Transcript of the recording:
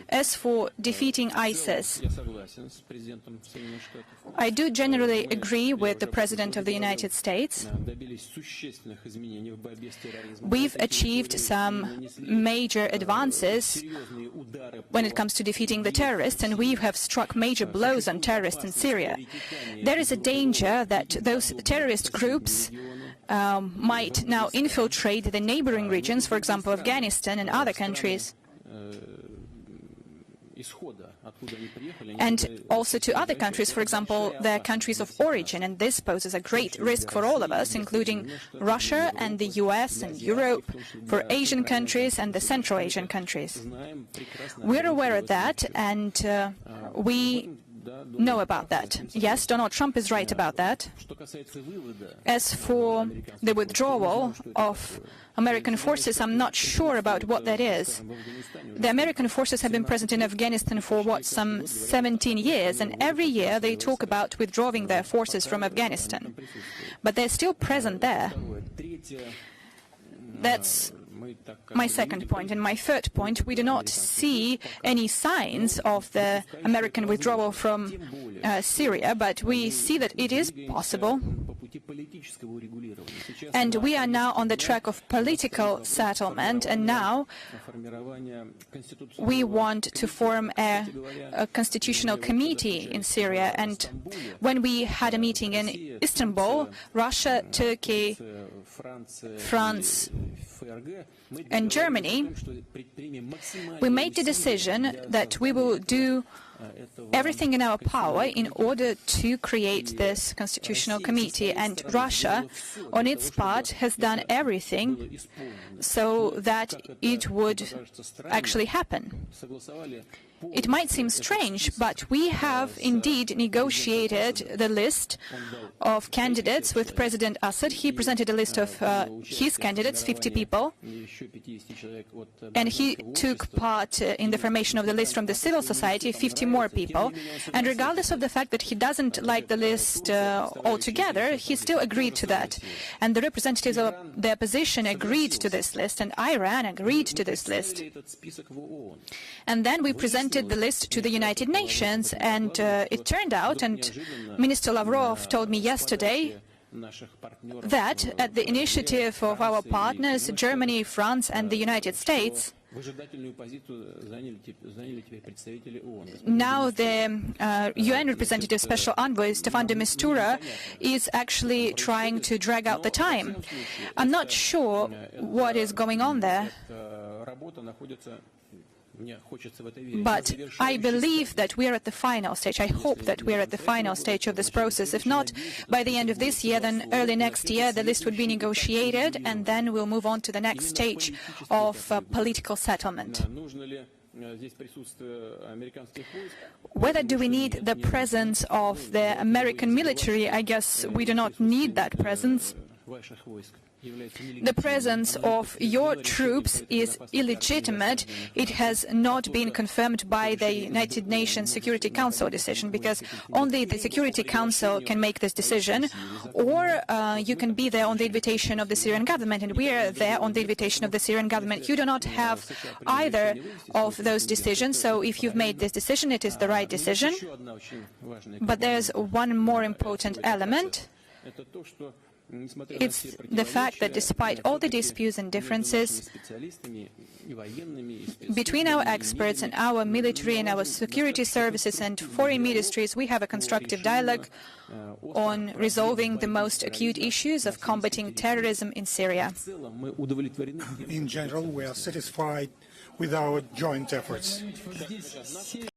As for defeating ISIS, I do generally agree with the President of the United States. We've achieved some major advances when it comes to defeating the terrorists, and we have struck major blows on terrorists in Syria. There is a danger that those terrorist groups might now infiltrate the neighboring regions, for example, Afghanistan and other countries, and also to other countries, for example, their countries of origin, and this poses a great risk for all of us, including Russia and the US and Europe, for Asian countries and the Central Asian countries. We're aware of that, and we know about that. Yes, Donald Trump is right about that. As for the withdrawal of American forces, I'm not sure about what that is. The American forces have been present in Afghanistan for, some 17 years, and every year they talk about withdrawing their forces from Afghanistan. But they're still present there. That's my second point. And my third point, we do not see any signs of the American withdrawal from Syria, but we see that it is possible. And we are now on the track of political settlement, and now we want to form a constitutional committee in Syria. And when we had a meeting in Istanbul, Russia, Turkey, France, and Germany, we made the decision that we will do everything in our power in order to create this constitutional committee, and Russia, on its part, has done everything so that it would actually happen. It might seem strange, but we have indeed negotiated the list of candidates with President Assad. He presented a list of his candidates, 50 people, and he took part in the formation of the list from the civil society, 50 more people. And regardless of the fact that he doesn't like the list altogether, he still agreed to that. And the representatives of the opposition agreed to this list, and Iran agreed to this list. And then we presented the list to the United Nations, and it turned out, and Minister Lavrov told me yesterday, that at the initiative of our partners, Germany, France and the United States, now the UN representative special envoy, Staffan de Mistura, is actually trying to drag out the time. I'm not sure what is going on there, but I believe that we are at the final stage. I hope that we are at the final stage of this process. If not by the end of this year, then early next year, the list would be negotiated, and then we'll move on to the next stage of political settlement. Whether do we need the presence of the American military? I guess we do not need that presence. The presence of your troops is illegitimate. It has not been confirmed by the United Nations Security Council decision, because only the Security Council can make this decision, or you can be there on the invitation of the Syrian government, and we are there on the invitation of the Syrian government. You do not have either of those decisions, so if you've made this decision, it is the right decision. But there's one more important element. It's the fact that despite all the disputes and differences between our experts and our military and our security services and foreign ministries, we have a constructive dialogue on resolving the most acute issues of combating terrorism in Syria. In general, we are satisfied with our joint efforts.